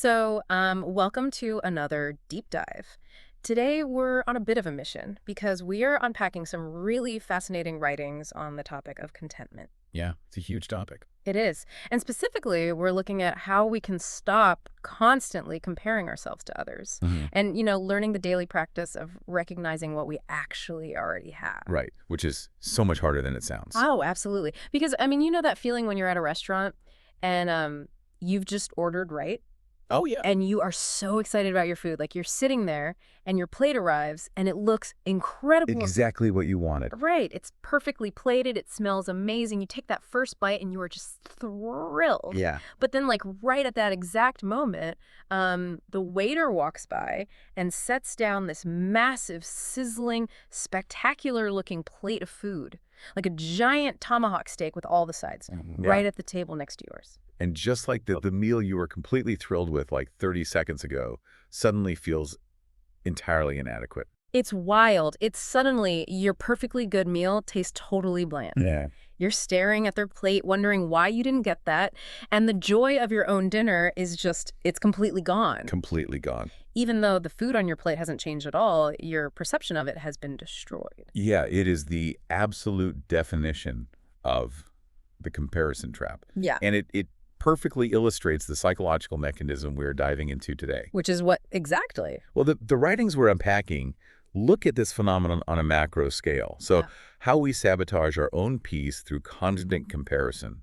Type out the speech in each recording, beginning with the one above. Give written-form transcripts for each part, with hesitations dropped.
Welcome to another deep dive. Today, we're on a bit of a mission because we are unpacking some really fascinating writings on the topic of contentment. Yeah, it's a huge topic. It is. And specifically, we're looking at how we can stop constantly comparing ourselves to others Hmm. and, learning the daily practice of recognizing what we actually already have. Right, which is so much harder than it sounds. Oh, absolutely. Because, you know that feeling when you're at a restaurant and you've just ordered, right? Oh, yeah. And you are so excited about your food. Like you're sitting there and your plate arrives and it looks incredible. Exactly what you wanted. Right. It's perfectly plated. It smells amazing. You take that first bite and you are just thrilled. Yeah. But then like right at that exact moment, the waiter walks by and sets down this massive, sizzling, spectacular looking plate of food. Like a giant tomahawk steak with all the sides Yeah. right at the table next to yours. And just like the meal you were completely thrilled with like 30 seconds ago suddenly feels entirely inadequate. It's wild. It's suddenly your perfectly good meal tastes totally bland. Yeah. You're staring at their plate, wondering why you didn't get that. And the joy of your own dinner is just, it's completely gone. Completely gone. Even though the food on your plate hasn't changed at all, your perception of it has been destroyed. Yeah, it is the absolute definition of the comparison trap. Yeah. And it perfectly illustrates the psychological mechanism we're diving into today. Which is what exactly? Well, the writings we're unpacking look at this phenomenon on a macro scale. So Yeah. how we sabotage our own peace through constant comparison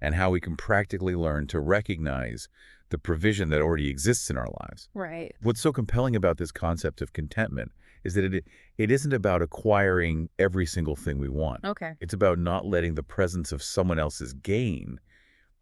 and how we can practically learn to recognize the provision that already exists in our lives. Right. What's so compelling about this concept of contentment is that it isn't about acquiring every single thing we want. Okay. It's about not letting the presence of someone else's gain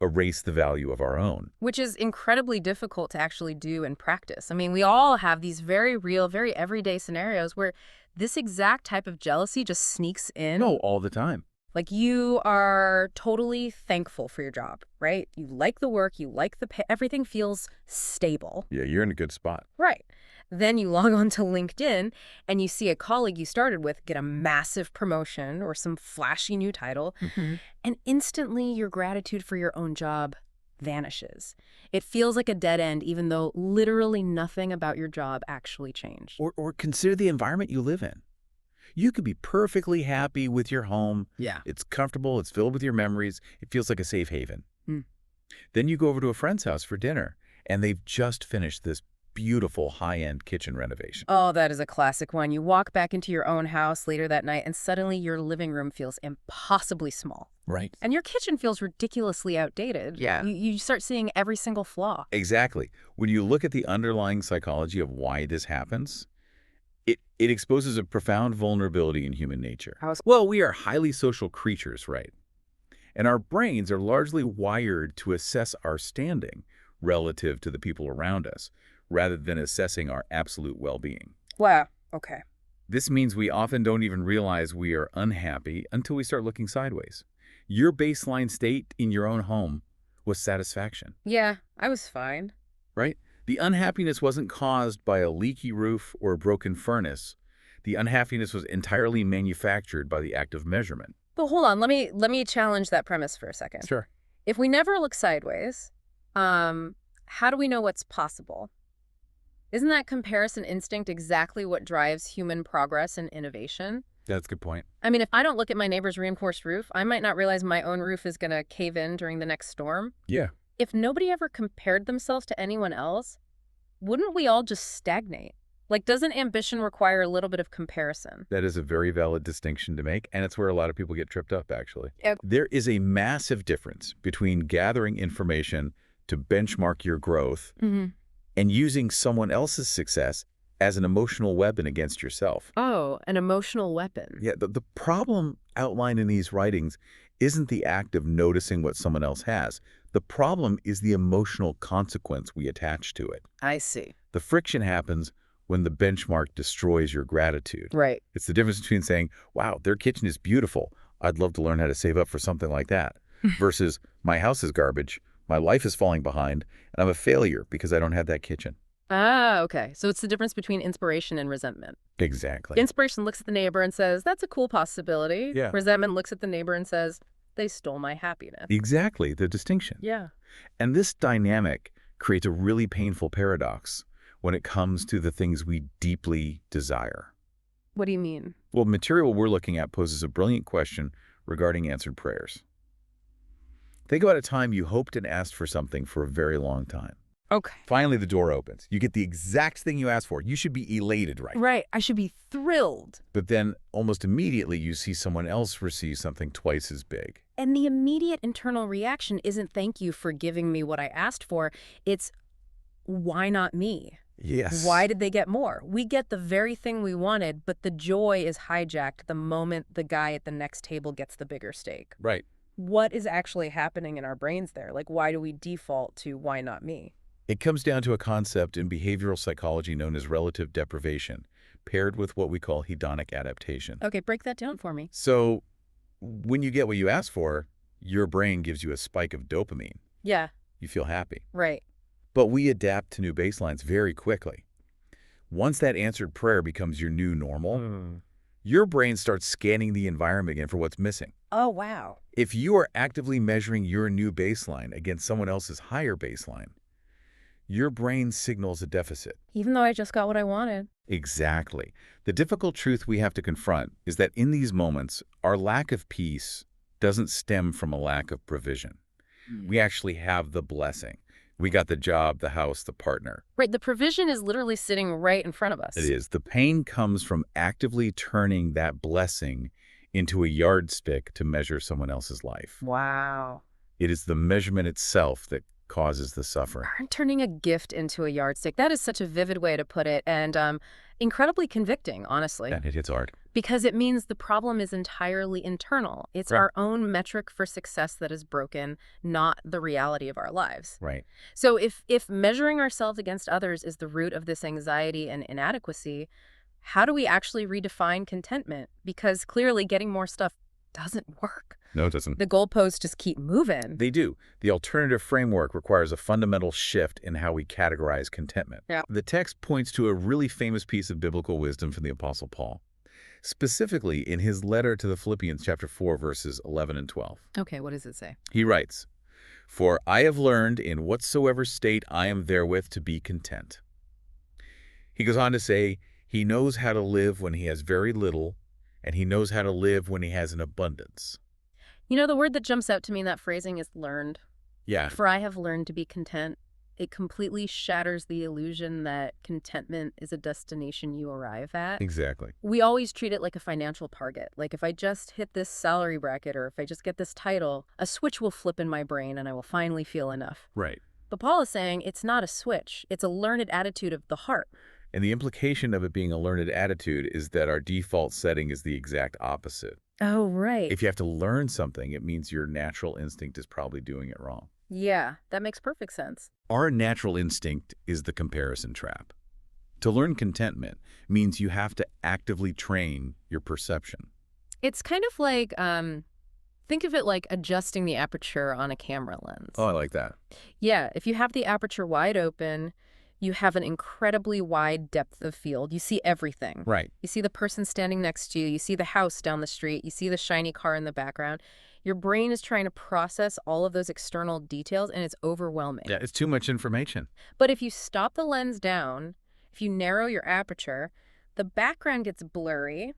erase the value of our own. Which is incredibly difficult to actually do in practice. I mean, we all have these very real, very everyday scenarios where this exact type of jealousy just sneaks in. No, all the time. Like you are totally thankful for your job, right? You like the work, you like the pay, everything feels stable. Yeah, you're in a good spot. Right. Then you log on to LinkedIn and you see a colleague you started with get a massive promotion or some flashy new title, and instantly your gratitude for your own job vanishes. It feels like a dead end, even though literally nothing about your job actually changed. Or consider the environment you live in. You could be perfectly happy with your home. Yeah. It's comfortable. It's filled with your memories. It feels like a safe haven. Hmm. Then you go over to a friend's house for dinner, and they've just finished this beautiful high-end kitchen renovation. Oh, that is a classic one. You walk back into your own house later that night and suddenly your living room feels impossibly small. Right. And your kitchen feels ridiculously outdated. Yeah. You start seeing every single flaw. Exactly. When you look at the underlying psychology of why this happens, it exposes a profound vulnerability in human nature. Well, we are highly social creatures, right? And our brains are largely wired to assess our standing relative to the people around us, rather than assessing our absolute well-being. Wow. Okay. This means we often don't even realize we are unhappy until we start looking sideways. Your baseline state in your own home was satisfaction, Yeah, I was fine. right? The unhappiness wasn't caused by a leaky roof or a broken furnace. The unhappiness was entirely manufactured by the act of measurement. But hold on, let me challenge that premise for a second. Sure. If we never look sideways, how do we know what's possible? Isn't that comparison instinct exactly what drives human progress and innovation? That's a good point. I mean, if I don't look at my neighbor's reinforced roof, I might not realize my own roof is going to cave in during the next storm. Yeah. If nobody ever compared themselves to anyone else, wouldn't we all just stagnate? Like, doesn't ambition require a little bit of comparison? That is a very valid distinction to make, and it's where a lot of people get tripped up, actually. Yep. There is a massive difference between gathering information to benchmark your growth Mm-hmm. and using someone else's success as an emotional weapon against yourself. Oh, an emotional weapon. Yeah, the problem outlined in these writings isn't the act of noticing what someone else has. The problem is the emotional consequence we attach to it. I see. The friction happens when the benchmark destroys your gratitude. Right. It's the difference between saying, wow, their kitchen is beautiful. I'd love to learn how to save up for something like that. Versus, my house is garbage, my life is falling behind, and I'm a failure because I don't have that kitchen. Ah, okay. So it's the difference between inspiration and resentment. Exactly. Inspiration looks at the neighbor and says, that's a cool possibility. Yeah. Resentment looks at the neighbor and says, they stole my happiness. Exactly, the distinction. Yeah. And this dynamic creates a really painful paradox when it comes to the things we deeply desire. What do you mean? Well, the material we're looking at poses a brilliant question regarding answered prayers. Think about a time you hoped and asked for something for a very long time. Okay. Finally, the door opens. You get the exact thing you asked for. You should be elated, right? Right. I should be thrilled. But then almost immediately you see someone else receive something twice as big. And the immediate internal reaction isn't thank you for giving me what I asked for. It's why not me? Yes. Why did they get more? We get the very thing we wanted, but the joy is hijacked the moment the guy at the next table gets the bigger steak. Right. What is actually happening in our brains there? Like, why do we default to why not me? It comes down to a concept in behavioral psychology known as relative deprivation, paired with what we call hedonic adaptation. Okay, break that down for me. So when you get what you ask for, your brain gives you a spike of dopamine. Yeah. You feel happy. Right. But we adapt to new baselines very quickly. Once that answered prayer becomes your new normal, your brain starts scanning the environment again for what's missing. Oh, wow. If you are actively measuring your new baseline against someone else's higher baseline, your brain signals a deficit. Even though I just got what I wanted. Exactly. The difficult truth we have to confront is that in these moments, our lack of peace doesn't stem from a lack of provision. We actually have the blessing. We got the job, the house, the partner. Right, the provision is literally sitting right in front of us. It is. The pain comes from actively turning that blessing into a yardstick to measure someone else's life. Wow. It is the measurement itself that causes the suffering. Turning a gift into a yardstick. That is such a vivid way to put it, and incredibly convicting, honestly. And it hits hard. Because it means the problem is entirely internal. It's Right. our own metric for success that is broken, not the reality of our lives. Right. So if measuring ourselves against others is the root of this anxiety and inadequacy, how do we actually redefine contentment? Because clearly getting more stuff doesn't work. No, it doesn't. The goalposts just keep moving. They do. The alternative framework requires a fundamental shift in how we categorize contentment. Yeah. The text points to a really famous piece of biblical wisdom from the Apostle Paul, specifically in his letter to the Philippians chapter 4, verses 11 and 12. Okay, what does it say? He writes, "For I have learned in whatsoever state I am therewith to be content." He goes on to say, he knows how to live when he has very little, and he knows how to live when he has an abundance. You know, the word that jumps out to me in that phrasing is learned. Yeah. For I have learned to be content. It completely shatters the illusion that contentment is a destination you arrive at. Exactly. We always treat it like a financial target. Like if I just hit this salary bracket or if I just get this title, a switch will flip in my brain and I will finally feel enough. Right. But Paul is saying it's not a switch. It's a learned attitude of the heart. And the implication of it being a learned attitude is that our default setting is the exact opposite. Oh, right. If you have to learn something, it means your natural instinct is probably doing it wrong. Yeah, that makes perfect sense. Our natural instinct is the comparison trap. To learn contentment means you have to actively train your perception. It's kind of like, think of it like adjusting the aperture on a camera lens. Oh, I like that. Yeah, if you have the aperture wide open, you have an incredibly wide depth of field. You see everything. Right. You see the person standing next to you. You see the house down the street. You see the shiny car in the background. Your brain is trying to process all of those external details, and it's overwhelming. Yeah, it's too much information. But if you stop the lens down, if you narrow your aperture, the background gets blurry,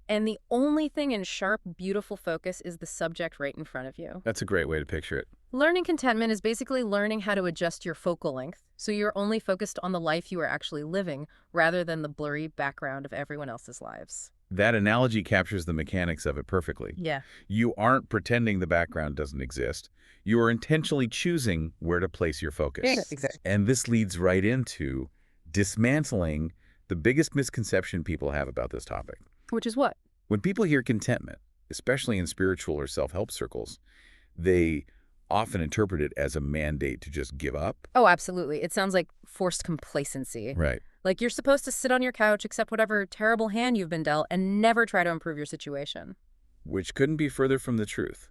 and the only thing in sharp, beautiful focus is the subject right in front of you. That's a great way to picture it. Learning contentment is basically learning how to adjust your focal length so you're only focused on the life you are actually living rather than the blurry background of everyone else's lives. That analogy captures the mechanics of it perfectly. Yeah. You aren't pretending the background doesn't exist. You are intentionally choosing where to place your focus. Yeah, exactly. And this leads right into dismantling the biggest misconception people have about this topic. Which is what? When people hear contentment, especially in spiritual or self-help circles, they often interpret it as a mandate to just give up. Oh, absolutely. It sounds like forced complacency. Right. Like you're supposed to sit on your couch, accept whatever terrible hand you've been dealt, and never try to improve your situation. Which couldn't be further from the truth.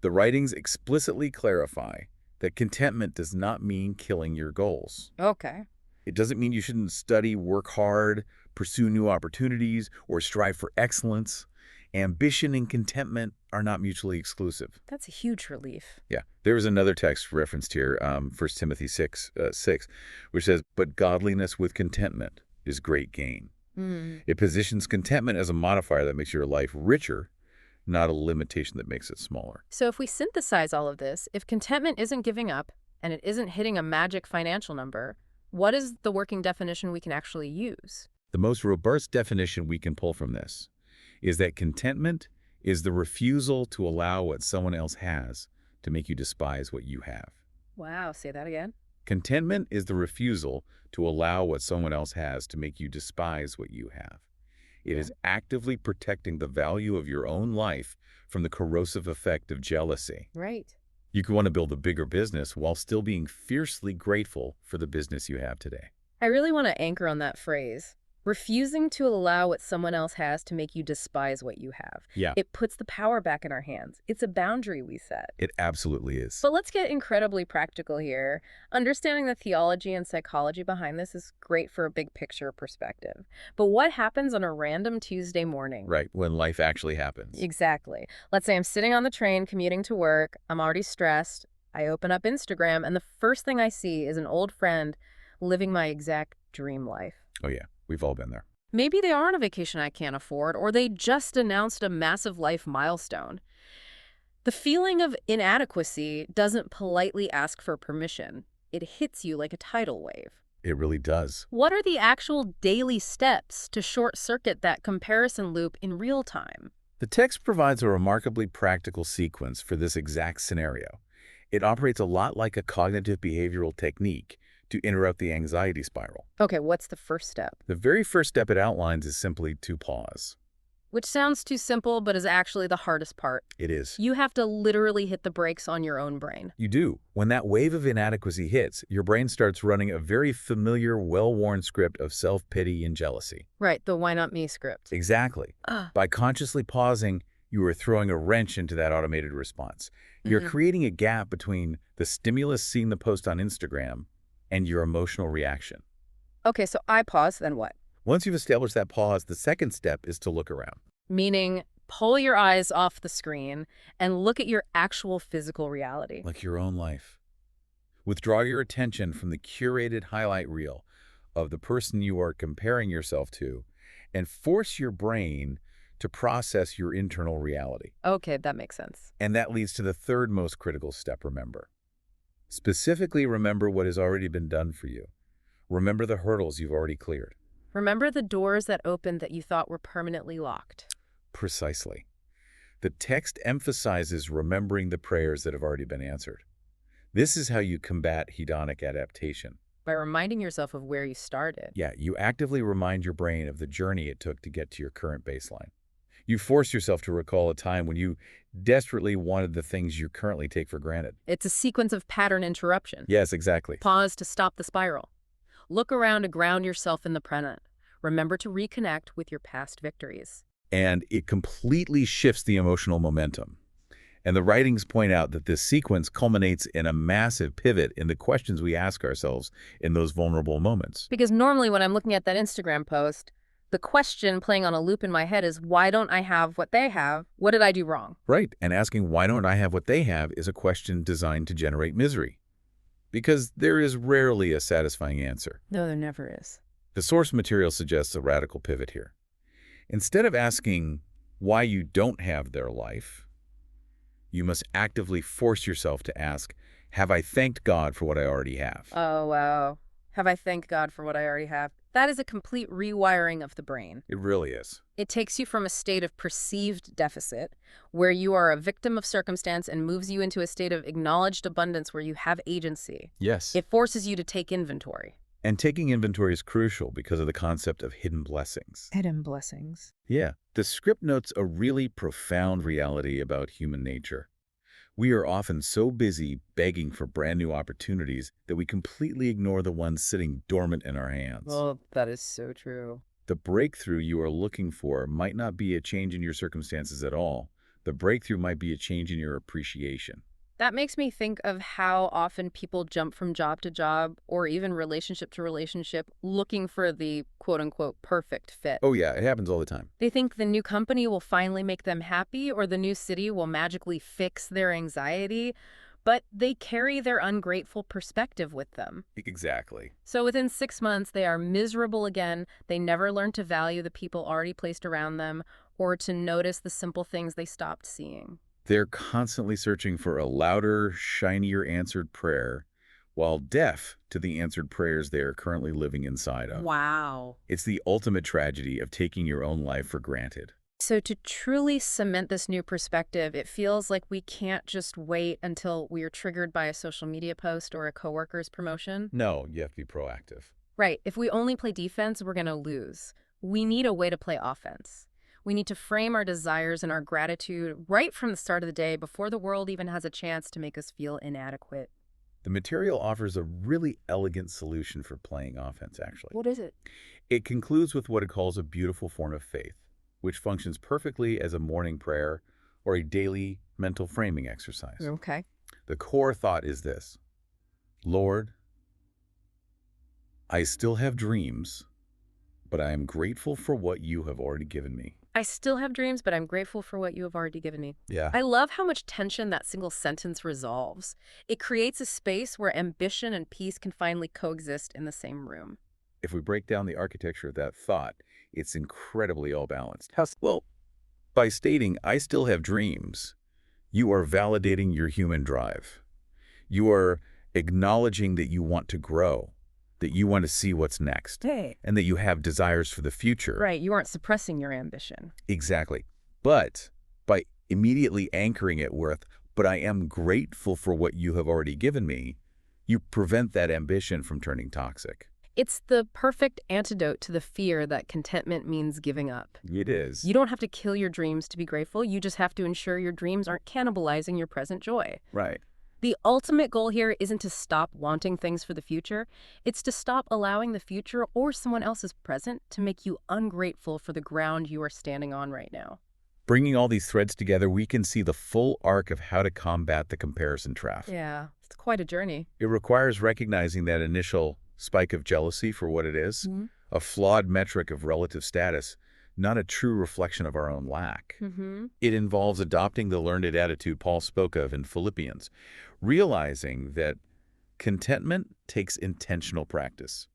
The writings explicitly clarify that contentment does not mean killing your goals. Okay. It doesn't mean you shouldn't study, work hard, pursue new opportunities, or strive for excellence. Ambition and contentment are not mutually exclusive. That's a huge relief. Yeah. There is another text referenced here, 1 Timothy 6, which says, "But godliness with contentment is great gain." Mm. It positions contentment as a modifier that makes your life richer, not a limitation that makes it smaller. So if we synthesize all of this, if contentment isn't giving up and it isn't hitting a magic financial number, what is the working definition we can actually use? The most robust definition we can pull from this is that contentment is the refusal to allow what someone else has to make you despise what you have. Wow, say that again. Contentment is the refusal to allow what someone else has to make you despise what you have. It is actively protecting the value of your own life from the corrosive effect of jealousy. Right. You could want to build a bigger business while still being fiercely grateful for the business you have today. I really want to anchor on that phrase. Refusing to allow what someone else has to make you despise what you have. Yeah, It puts the power back in our hands. It's a boundary we set. it absolutely is. But let's get incredibly practical here. Understanding the theology and psychology behind this is great for a big picture perspective. But what happens on a random Tuesday morning? Right, when life actually happens. Exactly. Let's say I'm sitting on the train commuting to work. I'm already stressed. I open up Instagram, and the first thing I see is an old friend living my exact dream life. Oh yeah, we've all been there. Maybe they are on a vacation I can't afford, or they just announced a massive life milestone. The feeling of inadequacy doesn't politely ask for permission. It hits you like a tidal wave. It really does. What are the actual daily steps to short-circuit that comparison loop in real time? The text provides a remarkably practical sequence for this exact scenario. It operates a lot like a cognitive behavioral technique to interrupt the anxiety spiral. Okay, what's the first step? The very first step it outlines is simply to pause. Which sounds too simple, but is actually the hardest part. It is. You have to literally hit the brakes on your own brain. You do. When that wave of inadequacy hits, your brain starts running a very familiar, well-worn script of self-pity and jealousy. Right, the why not me script. Exactly. By consciously pausing, you are throwing a wrench into that automated response. You're creating a gap between the stimulus seeing the post on Instagram and your emotional reaction. Okay, so I pause, then what? Once you've established that pause, the second step is to look around. Meaning, pull your eyes off the screen and look at your actual physical reality. Like your own life. Withdraw your attention from the curated highlight reel of the person you are comparing yourself to and force your brain to process your internal reality. Okay, that makes sense. And that leads to the third most critical step, remember. Specifically, remember what has already been done for you. Remember the hurdles you've already cleared. Remember the doors that opened that you thought were permanently locked. Precisely. The text emphasizes remembering the prayers that have already been answered. This is how you combat hedonic adaptation. By reminding yourself of where you started. Yeah, you actively remind your brain of the journey it took to get to your current baseline. You force yourself to recall a time when you desperately wanted the things you currently take for granted. It's a sequence of pattern interruption. Yes, exactly. Pause to stop the spiral. Look around to ground yourself in the present. Remember to reconnect with your past victories. And it completely shifts the emotional momentum. And the writings point out that this sequence culminates in a massive pivot in the questions we ask ourselves in those vulnerable moments. Because normally when I'm looking at that Instagram post, the question playing on a loop in my head is, why don't I have what they have? What did I do wrong? Right, and asking why don't I have what they have is a question designed to generate misery. Because there is rarely a satisfying answer. No, there never is. The source material suggests a radical pivot here. Instead of asking why you don't have their life, you must actively force yourself to ask, have I thanked God for what I already have? Oh, wow. Have I thanked God for what I already have? That is a complete rewiring of the brain. It really is. It takes you from a state of perceived deficit, where you are a victim of circumstance, and moves you into a state of acknowledged abundance where you have agency. Yes. It forces you to take inventory. And taking inventory is crucial because of the concept of hidden blessings. Hidden blessings. Yeah, the script notes a really profound reality about human nature. We are often so busy begging for brand new opportunities that we completely ignore the ones sitting dormant in our hands. Well, that is so true. The breakthrough you are looking for might not be a change in your circumstances at all. The breakthrough might be a change in your appreciation. That makes me think of how often people jump from job to job or even relationship to relationship looking for the quote-unquote perfect fit. Oh yeah, it happens all the time. They think the new company will finally make them happy or the new city will magically fix their anxiety, but they carry their ungrateful perspective with them. Exactly. So within 6 months, they are miserable again. They never learn to value the people already placed around them or to notice the simple things they stopped seeing. They're constantly searching for a louder, shinier answered prayer, while deaf to the answered prayers they are currently living inside of. Wow. It's the ultimate tragedy of taking your own life for granted. So to truly cement this new perspective, it feels like we can't just wait until we are triggered by a social media post or a coworker's promotion. No, you have to be proactive. Right. If we only play defense, we're going to lose. We need a way to play offense. We need to frame our desires and our gratitude right from the start of the day before the world even has a chance to make us feel inadequate. The material offers a really elegant solution for playing offense, actually. What is it? It concludes with what it calls a beautiful form of faith, which functions perfectly as a morning prayer or a daily mental framing exercise. Okay. The core thought is this: Lord, I still have dreams, but I am grateful for what you have already given me. I still have dreams, but I'm grateful for what you have already given me. Yeah. I love how much tension that single sentence resolves. It creates a space where ambition and peace can finally coexist in the same room. If we break down the architecture of that thought, it's incredibly all-balanced. Well, by stating, I still have dreams, you are validating your human drive. You are acknowledging that you want to grow, that you want to see what's next, Hey. and that you have desires for the future. Right, you aren't suppressing your ambition. Exactly. But by immediately anchoring it with, but I am grateful for what you have already given me, you prevent that ambition from turning toxic. It's the perfect antidote to the fear that contentment means giving up. It is. You don't have to kill your dreams to be grateful. You just have to ensure your dreams aren't cannibalizing your present joy. Right. The ultimate goal here isn't to stop wanting things for the future. It's to stop allowing the future or someone else's present to make you ungrateful for the ground you are standing on right now. Bringing all these threads together, we can see the full arc of how to combat the comparison trap. Yeah, it's quite a journey. It requires recognizing that initial spike of jealousy for what it is, a flawed metric of relative status, not a true reflection of our own lack. It involves adopting the learned attitude Paul spoke of in Philippians, realizing that contentment takes intentional practice,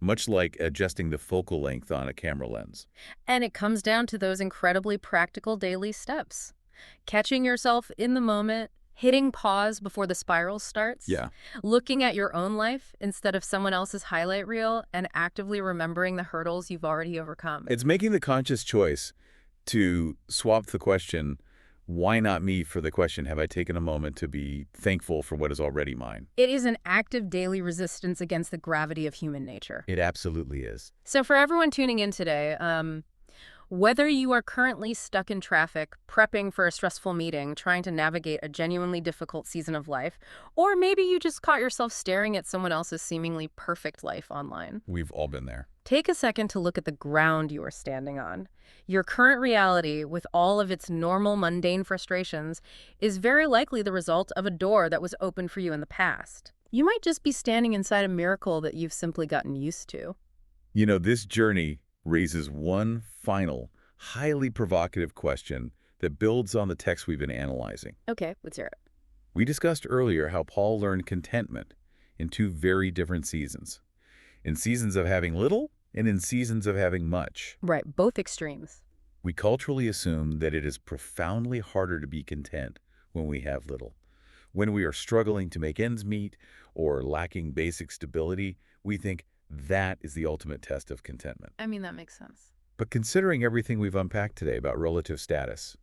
much like adjusting the focal length on a camera lens. And it comes down to those incredibly practical daily steps. Catching yourself in the moment, hitting pause before the spiral starts, looking at your own life instead of someone else's highlight reel, and actively remembering the hurdles you've already overcome. It's making the conscious choice to swap the question, why not me, for the question, have I taken a moment to be thankful for what is already mine? It is an active daily resistance against the gravity of human nature. It absolutely is. So for everyone tuning in today, whether you are currently stuck in traffic, prepping for a stressful meeting, trying to navigate a genuinely difficult season of life, or maybe you just caught yourself staring at someone else's seemingly perfect life online, We've all been there. take a second to look at the ground you are standing on. Your current reality, with all of its normal, mundane frustrations, is very likely the result of a door that was open for you in the past. You might just be standing inside a miracle that you've simply gotten used to. You know, this journey raises one final, highly provocative question that builds on the text we've been analyzing. Okay, let's hear it. We discussed earlier how Paul learned contentment in two very different seasons. In seasons of having little and in seasons of having much. Right, both extremes. We culturally assume that it is profoundly harder to be content when we have little. When we are struggling to make ends meet or lacking basic stability, we think that is the ultimate test of contentment. I mean, that makes sense. But considering everything we've unpacked today about relative status,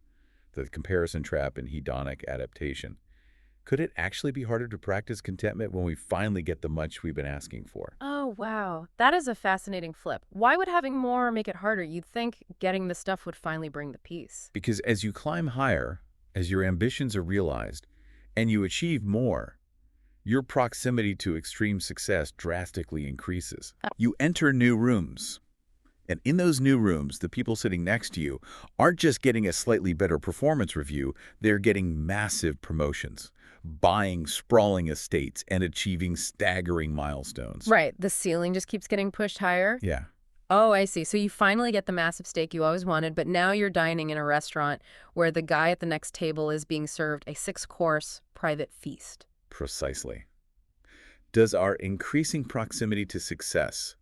the comparison trap and hedonic adaptation, could it actually be harder to practice contentment when we finally get the much we've been asking for? Oh, wow. That is a fascinating flip. Why would having more make it harder? You'd think getting the stuff would finally bring the peace. Because as you climb higher, as your ambitions are realized, and you achieve more, your proximity to extreme success drastically increases. You enter new rooms, And in those new rooms, the people sitting next to you aren't just getting a slightly better performance review, they're getting massive promotions, buying sprawling estates, and achieving staggering milestones. Right. The ceiling just keeps getting pushed higher. Yeah. Oh, I see. So you finally get the massive steak you always wanted, but now you're dining in a restaurant where the guy at the next table is being served a 6-course private feast. Precisely. Does our increasing proximity to success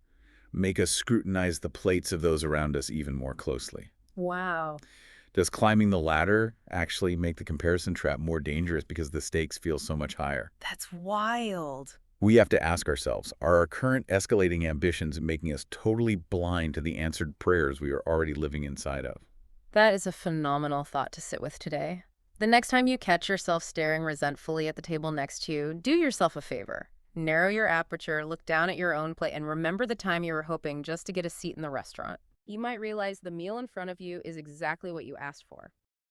make us scrutinize the plates of those around us even more closely? Wow. Does climbing the ladder actually make the comparison trap more dangerous because the stakes feel so much higher? That's wild. We have to ask ourselves, are our current escalating ambitions making us totally blind to the answered prayers we are already living inside of? That is a phenomenal thought to sit with today. The next time you catch yourself staring resentfully at the table next to you, do yourself a favor. Narrow your aperture, look down at your own plate, and remember the time you were hoping just to get a seat in the restaurant. You might realize the meal in front of you is exactly what you asked for.